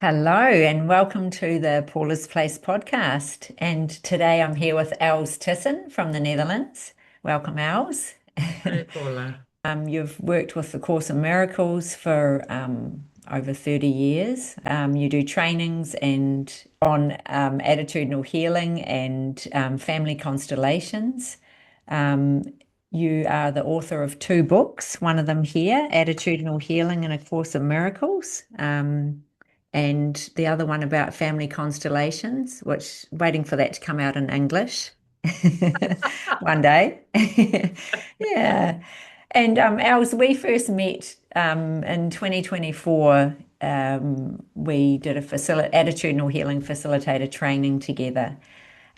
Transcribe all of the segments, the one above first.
Hello and welcome to the Paula's Place podcast. And today I'm here with Els Thissen from the Netherlands. Welcome, Els. Hi, Paula. You've worked with the Course in Miracles for over 30 years. You do trainings and on attitudinal healing and family constellations. Um, you are the author of two books, one of them here, Attitudinal Healing and A Course in Miracles. And the other one about family constellations, which waiting for that to come out in English one day. Yeah. And Els, we first met in 2024. We did a attitudinal healing facilitator training together.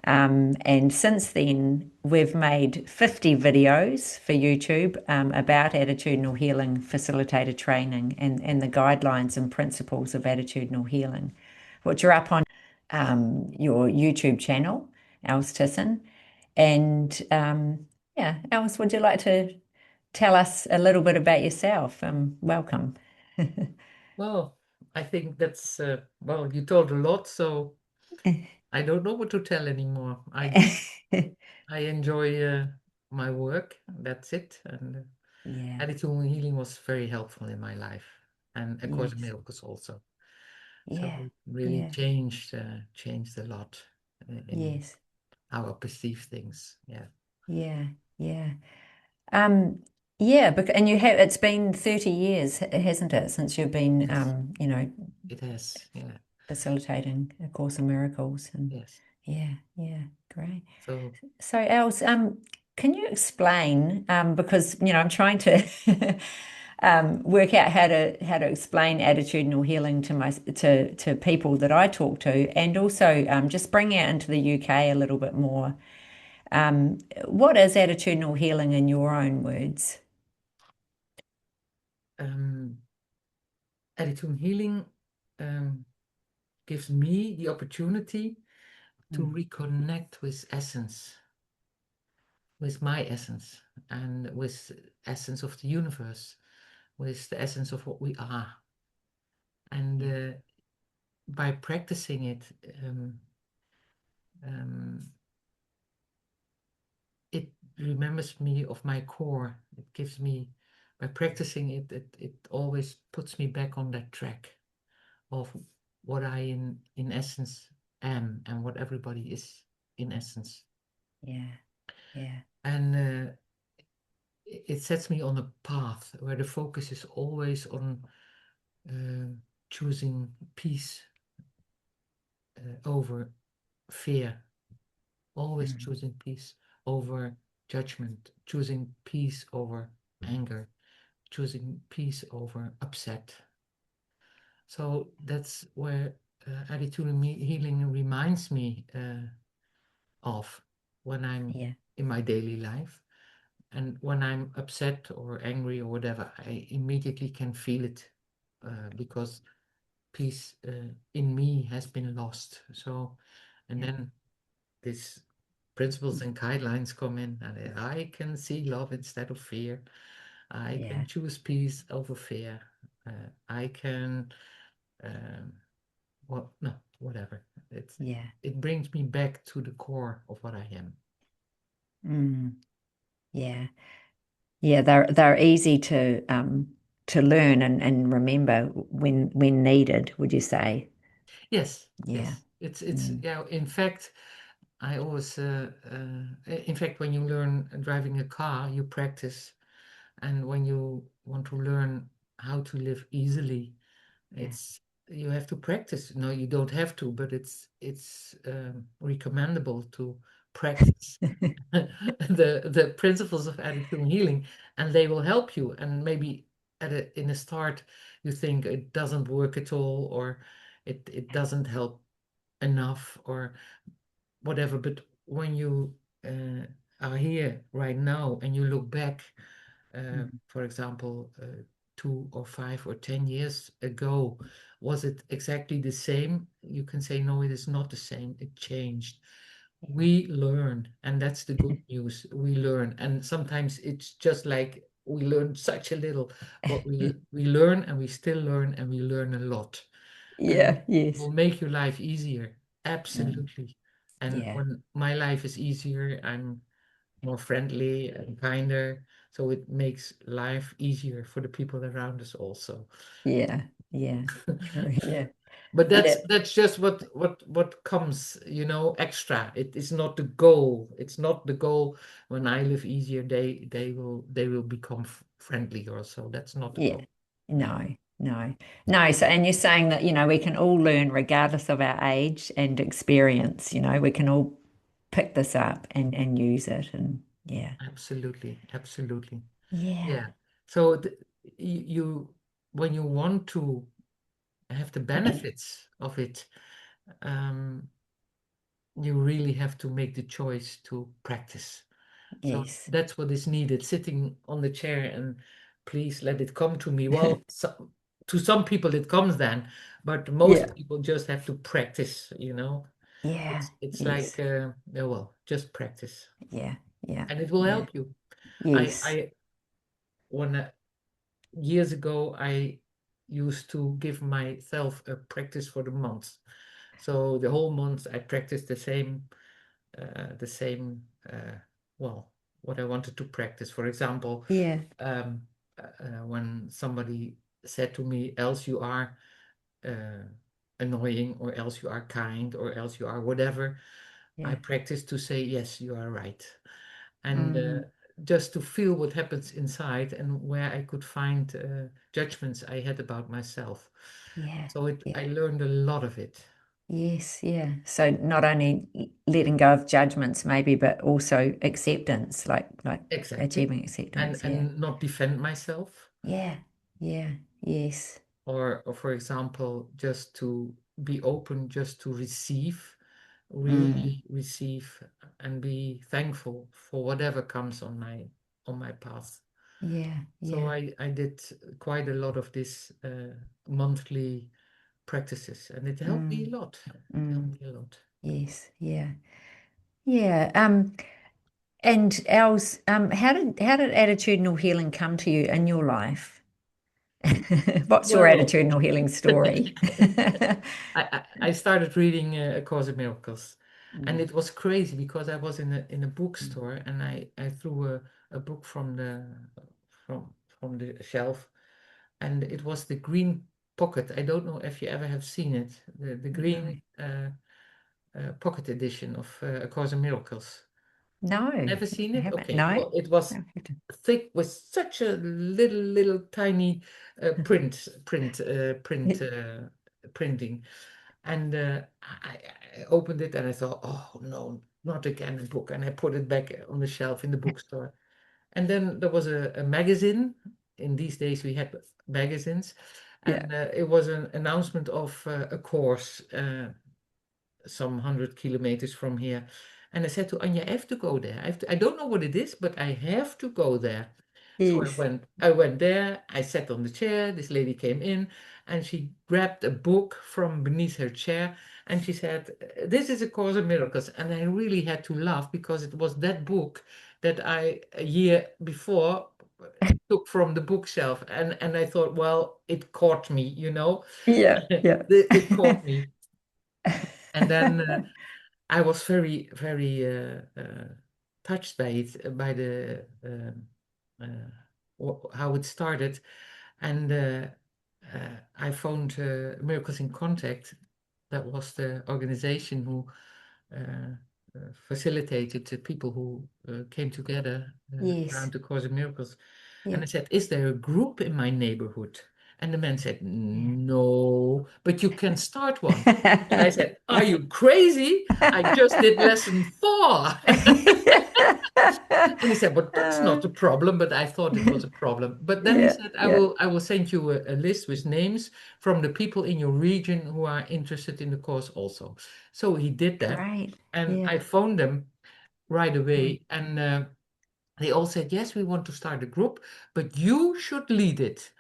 And since then, we've made 50 videos for YouTube about attitudinal healing facilitator training and the guidelines and principles of attitudinal healing, which are up on your YouTube channel, Els Thissen. And yeah, Els, would you like to tell us a little bit about yourself? Welcome. Well, I think you told a lot, so I don't know what to tell anymore. I enjoy my work. That's it. And Yeah, attitudinal healing was very helpful in my life, and A Course in yes, Miracles also. So yeah, it really yeah, changed a lot in yes, how I perceive things. Yeah. yeah, yeah. Um, yeah, and you have it's been 30 years, hasn't it, since you've been Yes, it has. Yeah. facilitating A Course in Miracles and Yes. yeah, yeah, great. So So Els, can you explain, because I'm trying to work out how to explain attitudinal healing to to people that I talk to, and also just bring it into the UK a little bit more. What is attitudinal healing in your own words? um, attitudinal healing um, gives me the opportunity to Mm, reconnect with essence, with my essence, and with essence of the universe, with the essence of what we are. And yeah, by practicing it, um, um, it remembers me of my core. It gives me, by practicing it, it always puts me back on that track of what I in essence am and what everybody is in essence. yeah, yeah, And it sets me on a path where the focus is always on uh, choosing peace over fear, always mm, choosing peace over judgment, choosing peace over anger, choosing peace over upset. So that's where attitudinal healing reminds me of when I'm yeah, in my daily life. And when I'm upset or angry or whatever, I immediately can feel it because peace in me has been lost. So, and yeah, then these principles and guidelines come in, and I can see love instead of fear. I yeah, can choose peace over fear. I can, um, well, no, whatever. yeah. It brings me back to the core of what I am. Mm, yeah. Yeah, they're easy to learn and remember when needed, would you say? Yes, Yeah. yes. It's Mm, yeah. In fact, I always, in fact, when you learn driving a car, you practice, and when you want to learn how to live easily, yeah. it's you have to practice. No, you don't have to, but it's recommendable to practice the principles of attitudinal healing, and they will help you. And maybe in the start, you think it doesn't work at all, or it doesn't help enough, or whatever. But when you are here right now and you look back, Mm, for example, 2 or 5 or 10 years ago, was it exactly the same? You can say, no, it is not the same. It changed. yeah. We learn, and that's the good news. We learn, and sometimes it's just like we learn such a little, but we learn and we still learn and we learn a lot. and Yeah. Yes. will make your life easier. Absolutely. And Yeah. when my life is easier, I'm more friendly and kinder. So it makes life easier for the people around us also. Yeah. Yeah. True. Yeah. But Yeah. that's just what comes, extra. It is not the goal. It's not the goal. When I live easier, they will become friendly also. That's not the Yeah. goal. No, no, no. So, and you're saying that, we can all learn regardless of our age and experience, we can all pick this up and use it. And yeah. Absolutely, absolutely. Yeah. Yeah. So you when you want to have the benefits of it, um, you really have to make the choice to practice. So Yes. that's what is needed, sitting on the chair and please let it come to me. Well, to some people it comes then, but Yeah. most people just have to practice. Yeah. It's like, Yes. yeah, well, just practice Yeah. Yeah. and it will Yeah. help you. I Yes. I when years ago I used to give myself a practice for the month. So the whole month I practiced the same, well, what I wanted to practice. For example, Yeah. um, when somebody said to me, else you are uh, annoying, or else you are kind, or else you are whatever, I Yeah. practiced to say, yes, you are right. And Mm, just to feel what happens inside and where I could find judgments I had about myself. yeah. So I Yeah. learned a lot of it. Yes. Yeah. So not only letting go of judgments, maybe, but also acceptance, like Exactly. achieving And acceptance. Yeah. and not defend myself. Yeah. Yeah. Yes. Or for example, just to be open, just to receive, Mm, really receive, and be thankful for whatever comes on my path. yeah. So Yeah. I did quite a lot of this monthly practices, and it helped me a Mm, lot. It mm, helped me a lot. yes. Yeah. Yeah. And Els, how did attitudinal healing come to you in your life? What's your Well, attitudinal healing story? I started reading A Course in Miracles, and Mm, it was crazy because I was in a bookstore and I threw a book from the shelf, and it was the green pocket. I don't know if you ever have seen it, the no. green pocket edition of A Course in Miracles. No, Never seen I it? haven't. Okay. No. Well, it was thick with such a little tiny printing, and I opened it and I thought, oh no, not again a book, and I put it back on the shelf in the bookstore. And then there was a magazine. In these days we had magazines, Yeah. and it was an announcement of a course some 100 kilometers from here. And I said to Anja, I have to go there. I don't know what it is, but I have to go there. So I Yes. went, I went there, I sat on the chair, this lady came in and she grabbed a book from beneath her chair and she said, this is A Course in Miracles. And I really had to laugh because it was that book that I, a year before, took from the bookshelf. And I thought, well, it caught me. Yeah. Yeah. It caught me. And then I was very, very touched by it, by the how it started, and I phoned Miracles in Contact. That was the organization who uh, facilitated the people who came together Yes. around the Course of Miracles. And Yeah. I said, "Is there a group in my neighborhood?" And the man said, Yeah. "No, but you can start one." And I said, "Are you crazy? I just did lesson 4." And he said, "But that's not a problem." But I thought it was a problem. But then he Yeah. said, "I Yeah. will, I will send you a list with names from the people in your region who are interested in the course also." So he did that, Great. and Yeah. I phoned them right Mm. away, and they all said, "Yes, we want to start a group, but you should lead it."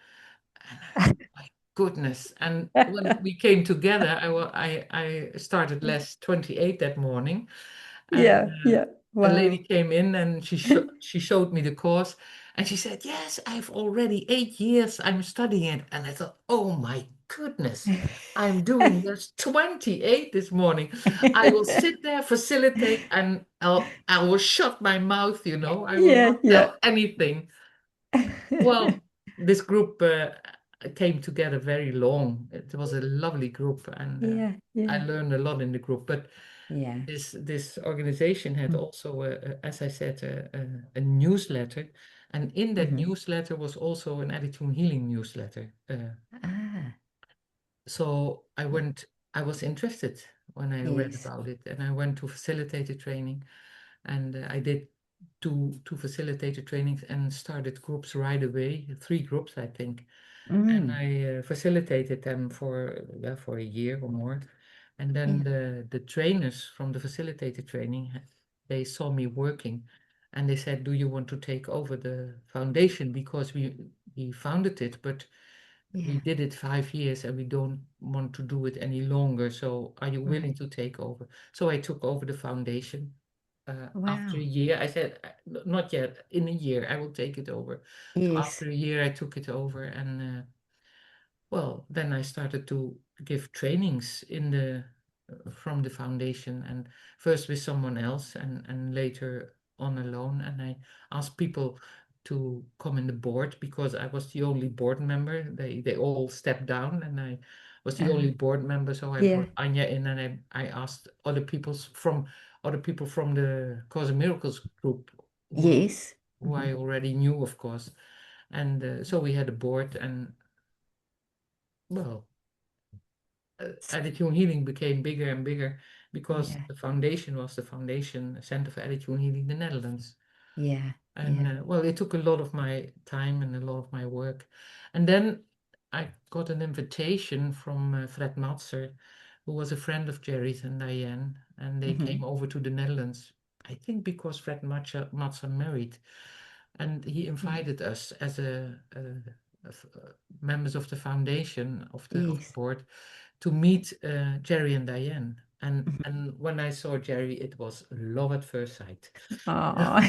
And I thought, my goodness. And when we came together, I started less 28 that morning. And Yeah. Yeah. a lady Wow. came in and she showed me the course. And she said, yes, I've already 8 years I'm studying it. And I thought, oh my goodness, I'm doing this 28 this morning. I will sit there, facilitate, and I will shut my mouth, I will Yeah, not yeah. tell anything. Well, this group came together very long. It was a lovely group, and Yeah, I yeah, learned a lot in the group. But yeah. this organization had Mm. also, as I said, a newsletter, and in that Mhm. newsletter was also an attitude healing newsletter. Ah, So I was interested when I read yes. about it, and I went to facilitator training, and I did two facilitator trainings and started groups right away, 3 groups, I think. And Mm, I facilitated them for a year or more. And then yeah. the trainers from the facilitator training, they saw me working, and they said, "Do you want to take over the foundation? Because we founded it, but we Yeah. did it 5 years and we don't want to do it any longer. So are you willing Right. to take over?" So I took over the foundation. After a Wow. year, I said, Not yet. In a year, I will take it over." So Yes. after a year, I took it over, and well, then I started to give trainings in the from the foundation, and first with someone else, and later on alone. And I asked people to come in the board because I was the only board member. They all stepped down, and I was the only board member. So I Yeah. brought Anya in, and I asked other people from the Cause of Miracles group Yes. who I already knew, of course. And so we had a board, and well, attitude healing became bigger and bigger because Yeah. the foundation was the foundation Center for Attitude Healing the Netherlands. Yeah. And Yeah. well, it took a lot of my time and a lot of my work. And then I got an invitation from Fred Matser, who was a friend of Jerry's and Diane, and they came Hmm. over to the Netherlands. I think because Matser married, and he Yeah. invited us as members of the foundation of the Yes. board to meet Jerry and Diane. And Mhm. and when I saw Jerry, it was love at first sight. Oh.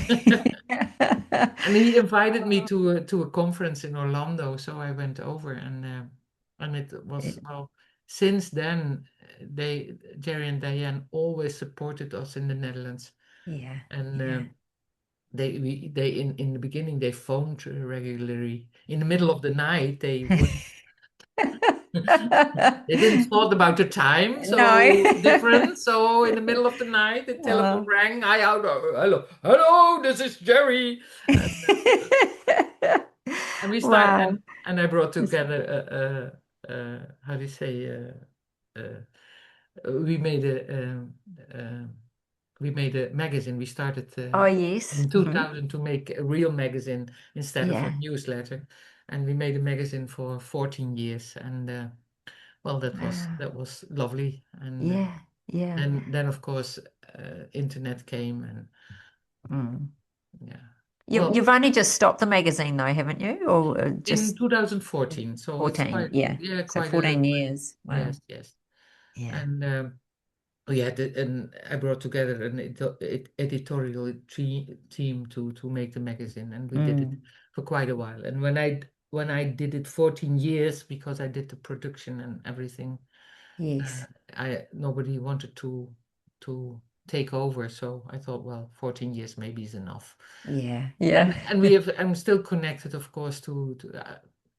And he invited me to a conference in Orlando, so I went over, and it was, well, since then they Jerry and Diane always supported us in the Netherlands, Yeah. and Yeah. they in the beginning they phoned regularly. In the middle of the night, they would. They didn't thought about the time, No. so different. So in the middle of the night, the telephone Oh. rang. I out. Hello, hello. This is Jerry. And, and we start Wow. and I brought together how do you say we made a magazine. We started Oh, yes. in Hmm. 2000 to make a real magazine instead of a Yeah. newsletter, and we made a magazine for 14 years. And well, Wow. that was lovely. And Yeah. Yeah. then of course internet came, and Mm. yeah. You've Well, only just stopped the magazine though, haven't you? Or in just 2014, so it's 14? quite, Yeah. yeah, So quite a 14 years. Wow. yes, yes. Yeah. And yeah, and I brought together an editorial team to make the magazine, and we did it Mm. for quite a while. And when I did it 14 years, because I did the production and everything, uh, Yes. I nobody wanted to take over, so I thought, well, 14 years maybe is enough. Yeah. Yeah. And I'm still connected, of course, to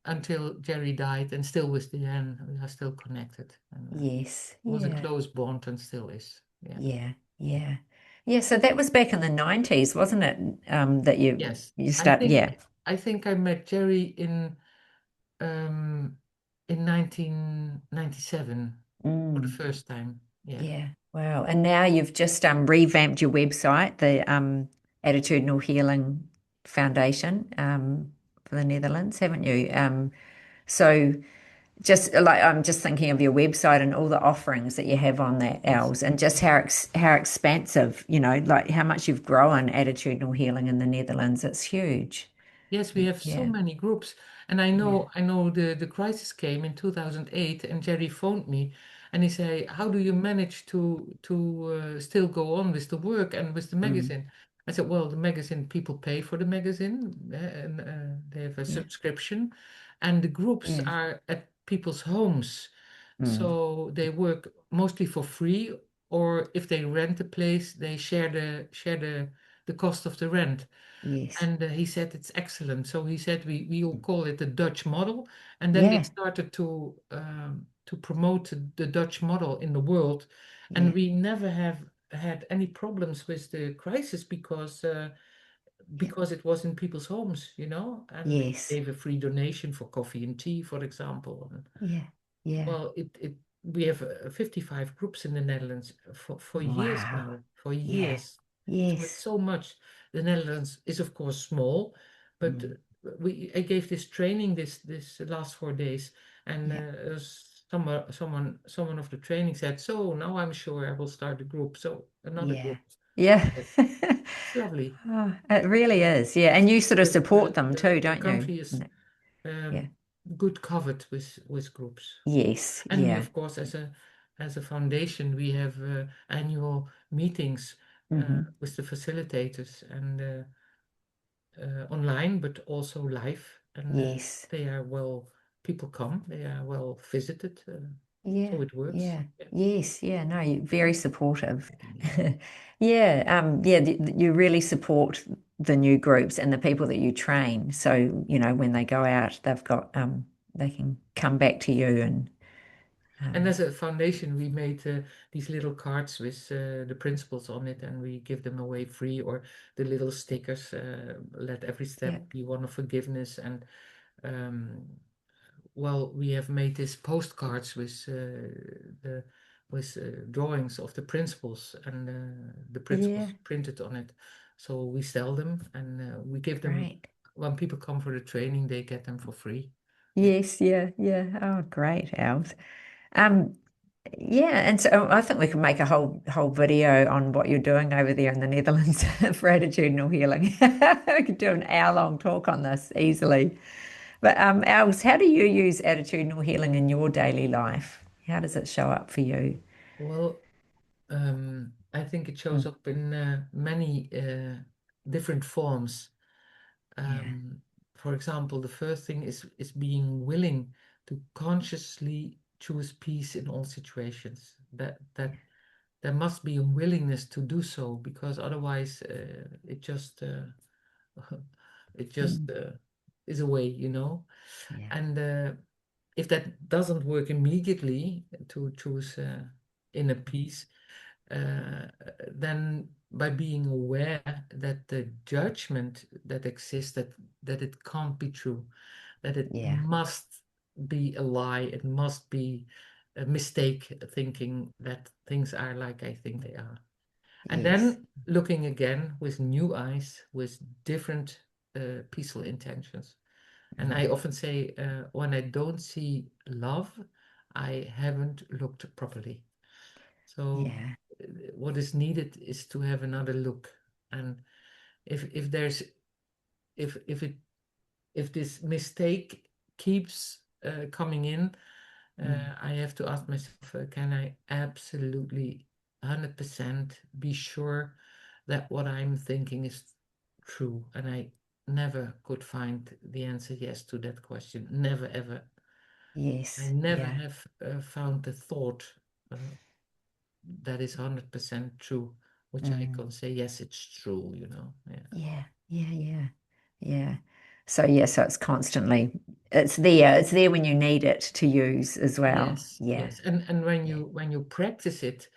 until Jerry died, and still with Diane, we are still connected, and Yes. was a Yeah. close bond and still is. Yeah. Yeah. Yeah. Yeah. So that was back in the 90s, wasn't it? That Yes. you start. Yeah. I think I met Jerry um in 1997 for the Mm. first time. Yeah. Yeah. Wow. And now you've just revamped your website, the Attitudinal Healing Foundation for the Netherlands, haven't you? So just like I'm just thinking of your website and all the offerings that you have on that, Yes. Els, and just how expansive, like how much you've grown attitudinal healing in the Netherlands. It's huge. Yes, we have so Yeah. many groups. And Yeah. I know the crisis came in 2008, and Jerry phoned me, and he said, "How do you manage to still go on with the work and with the Mm. magazine?" I said, well, the magazine, people pay for the magazine, and they have a Yeah. subscription, and the groups Yeah. are at people's homes. Mm. So they work mostly for free, or if they rent a place, they share the cost of the rent. Yes. And he said it's excellent. So he said we will call it the Dutch model. And then they Yeah. started to promote the Dutch model in the world. And Yeah. we never have had any problems with the crisis Yeah. because it was in people's homes, and they Yes. gave a free donation for coffee and tea, for example. And, Yeah. Yeah. well, we have 55 groups in the Netherlands for years Wow. now, for Yeah. years. So it's Yes. so much. The Netherlands is of course small, but Mm. I gave this training this last 4 days, and Yeah. someone of the training said, "So now I'm sure I will start a group." So another Yeah. group. Yeah. It's lovely. Oh, it really is. Yeah. And you sort of The support the them the, too, the don't you? country is Yeah. um, good covered with groups. Yes. And we, Yeah. of course, as a foundation, we have annual meetings Hmm. with the facilitators, and online, but also live. And Yes. they are well, people come, they are well visited. Yeah. So it works. Yeah. Yeah. Yes. Yeah. No, you're very supportive. Yeah. Yeah. You really support the new groups and the people that you train. So, when they go out, they can come back to you and, And um, as a foundation, we made these little cards with the principles on it, and we give them away free, or the little stickers. Let every yeah. step be one of forgiveness. And um, well, we have made these postcards the with drawings of the principles, and the Yeah. principles printed on it. So we sell them, and we give them Great. when people come for the training, they get them for free. Yeah. Yes. Yeah. Yeah. Oh, great, Els. Um, yeah, and so I think we can make a whole video on what you're doing over there in the Netherlands for attitudinal healing. We could do an hour-long talk on this easily. But Els, how do you use attitudinal healing in your daily life? How does it show up for you? Well, I think it shows Mm. up in many different forms. Yeah, Um, for example, the first thing is being willing to consciously choose peace in all situations. That there must be a willingness to do so, because otherwise it just mm, is a way. yeah, And if that doesn't work immediately to choose inner peace, uh, then by being aware that the judgment that exists, that it can't be true, that it yeah, must be a lie, it must be a mistake thinking that things are like I think they are. And yes, then looking again with new eyes, with different peaceful intentions. And I mm, often say, when I don't see love, I haven't looked properly. So yeah, what is needed is to have another look. And if there's if it if this mistake keeps coming in, mm, I have to ask myself, can I absolutely 100% be sure that what I'm thinking is true? And I never could find the answer yes to that question. Never, ever. I yes, never yeah, have found the thought that is 100% true, which I mm, can say, yes, it's true. Yeah. yeah, yeah, yeah, yeah. So it's constantly, it's there when you need it to use as well. Yes, Yeah, yes. And when yeah, you practice it,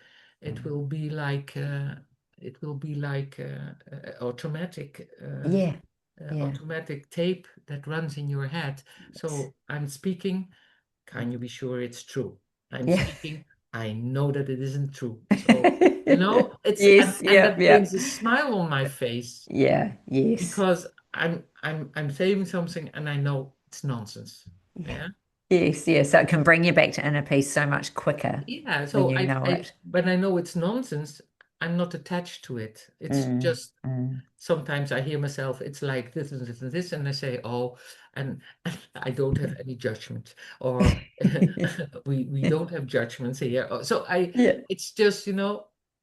it mm, will be like automatic yeah, yeah, automatic tape that runs in your head. yes, So I'm speaking, can you mm, be sure it's true? I'm yeah. speaking, I know that it isn't true. So it's Yes, and yeah, that yeah, brings a smile on my face, yeah, yes, because I'm saying something and I know it's nonsense. yeah, Yeah. yes, yeah. So it can bring you back to inner peace so much quicker Yeah, when so you I, know I it. when I know it's nonsense, I'm not attached to it. It's Mm, just mm. sometimes I hear myself, it's like this and this and this, and I say, oh, and I don't have any judgment, or we don't have judgments here. So Yeah, it's just,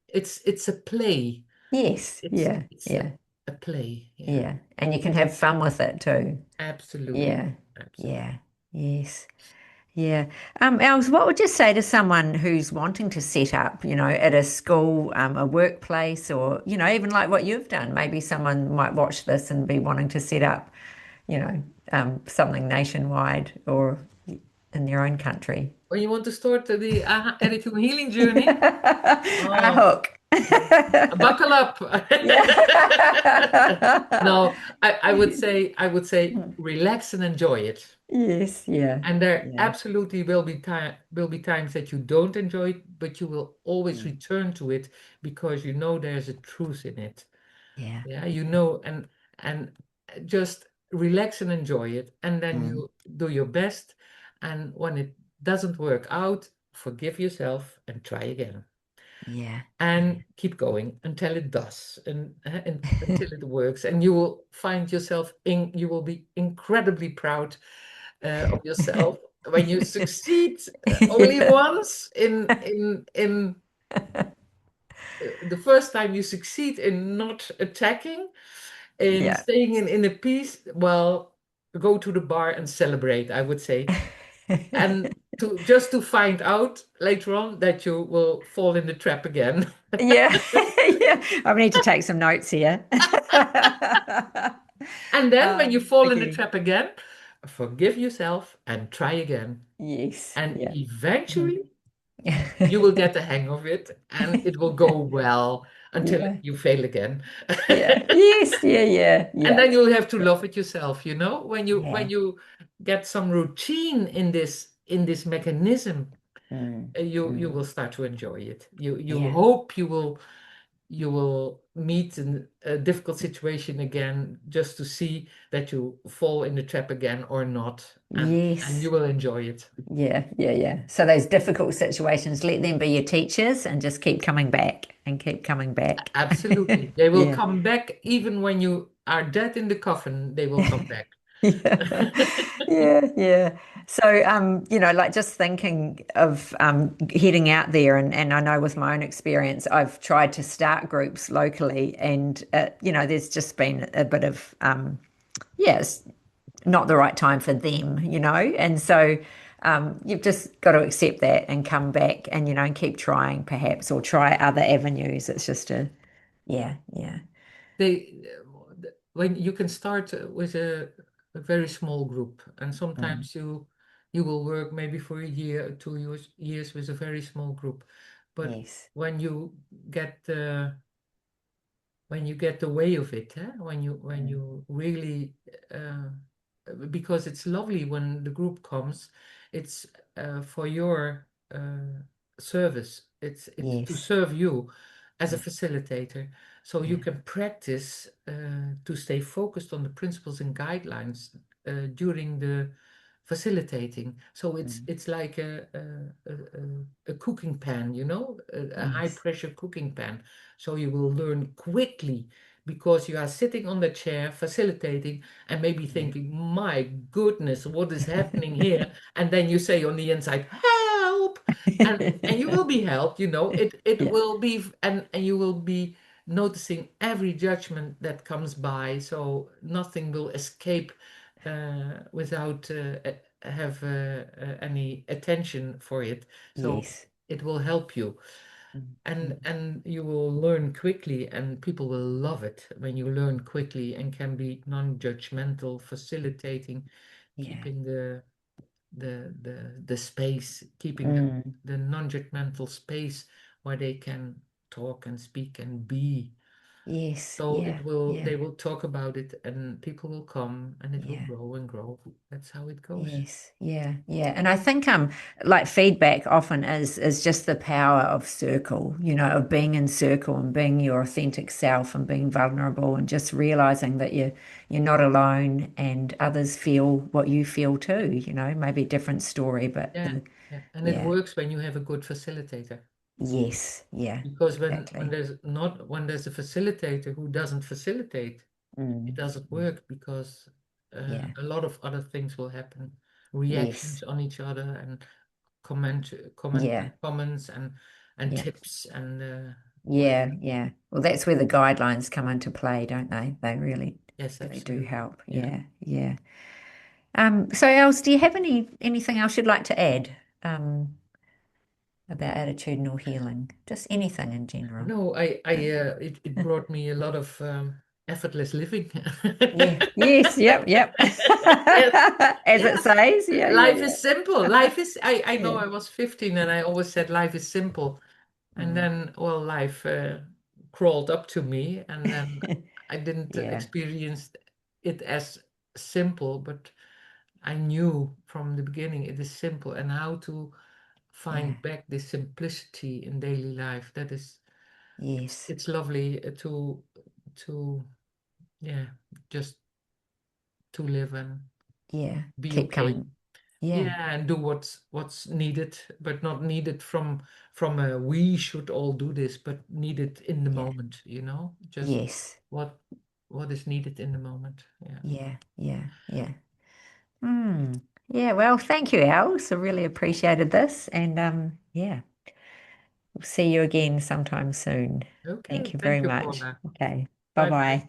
it's a play. Yes. Yeah. It's Yeah. a play. Yeah, Yeah. And you can have fun with it too. absolutely. Yeah. Absolutely. Yeah. Yes. Yeah. Els, what would you say to someone who's wanting to set up, at a school, a workplace, or, even like what you've done? Maybe someone might watch this and be wanting to set up, something nationwide or in their own country. When you want to start the attitude healing journey, A oh, hook. buckle up. Yeah. No, I would say relax and enjoy it. Yes, yeah, And there yeah, absolutely will be times that you don't enjoy it, but you will always mm, return to it because you know there's a truth in it. yeah, Yeah, you know, and just relax and enjoy it, and then mm, you do your best. And when it doesn't work out, forgive yourself and try again. yeah, And keep going until it does, and until it works, and you will find yourself you will be incredibly proud of yourself when you succeed only yeah, once in the first time you succeed in not attacking, in yeah. staying in a peace. Well, go to the bar and celebrate, I would say, and to find out later on that you will fall in the trap again. Yeah, yeah. I need to take some notes here. And then when you fall in the Okay. trap again, forgive yourself and try again. Yes, And yeah. Mhm. eventually you will get the hang of it and it will go well until Yeah, you fail again. yeah. Yes, yeah, yeah, And yeah, then you'll have to love it yourself, when you yeah. when you get some routine in this mechanism, you Mm. will start to enjoy it. You Yeah. hope you will meet a difficult situation again just to see that you fall in the trap again or not, and you Yes. will enjoy it. Yeah, yeah, yeah. So those difficult situations, let them be your teachers and just keep coming back and keep coming back. Absolutely. They will Yeah. come back even when you are dead in the coffin, they will come back. Yeah. Yeah, yeah. So like just thinking of heading out there and I know with my own experience, I've tried to start groups locally and there's just been a bit of yes, not the right time for them, and so you've just got to accept that and come back and and keep trying perhaps or try other avenues. It's just yeah, yeah, They when you can start with a very small group, and mm, sometimes you will work maybe for a year or 2 years with a very small group, but yes, when you get the way of it, when mm, you really uh, because it's lovely when the group comes, it's for your service. It's to yes, serve you as a yeah, facilitator, so you yeah, can practice to stay focused on the principles and guidelines during the facilitating. So it's mm, it's like a cooking pan, a high yes, pressure cooking pan. So you will learn quickly because you are sitting on the chair facilitating and maybe yeah. thinking, my goodness, what is happening here? And then you say on the inside, help! And you will be helped, it Yeah, will be, and you will be noticing every judgment that comes by, so nothing will escape without have any attention for it. So yes, it will help you, mm, and mm, and you will learn quickly, and people will love it when you learn quickly and can be non-judgmental, facilitating, yeah, keeping the space, keeping mm, the non-judgmental space where they can talk and speak and be. yes, So yeah, yeah, they will talk about it and people will come and it will yeah. grow and grow. That's how it goes. Yes, yeah, yeah. And I think like feedback often is just the power of circle, of being in circle and being your authentic self and being vulnerable and just realizing that you're not alone and others feel what you feel too, maybe a different story, but Yeah, yeah. And it yeah. works when you have a good facilitator. Yes, yeah, Because when exactly. there's a facilitator who doesn't facilitate, it Mm, doesn't mm, work because yeah. a lot of other things will happen, Yes. reactions on each other and comment Yeah. comments and Yeah. tips and Yeah, yeah. Well, that's where the guidelines come into play, don't they? They Yes, really do absolutely. help. Yeah. Yeah, yeah. So Els, do you have anything else you'd like to add about attitudinal healing? Just anything in general. No, it brought me a lot of effortless living. Yeah. Yes. Yep. Yep. Yes, As it yes. says. Yeah. Yeah. Life is Yeah. simple. I know Yeah. I was 15 and I always said life is simple. And Mm. then, well, life crawled up to me, and then I didn't Yeah. experience it as simple, but I knew from the beginning it is simple, and how to Yeah. find back this simplicity in daily life. That is, Yes. it's lovely to yeah, just to live and Yeah. be Keep okay. coming. Yeah. Yeah, and do what's needed, but not needed from a we should all do this, but needed in the Yeah. moment, just Yes. what what is needed in the moment. Yeah. Yeah. Yeah. Yeah. Mm. Yeah. Well, thank you, Els. I really appreciated this. And yeah, we'll see you again sometime soon. Thank Okay, you very thank you, much. Paula. Okay. Bye bye. Bye-bye.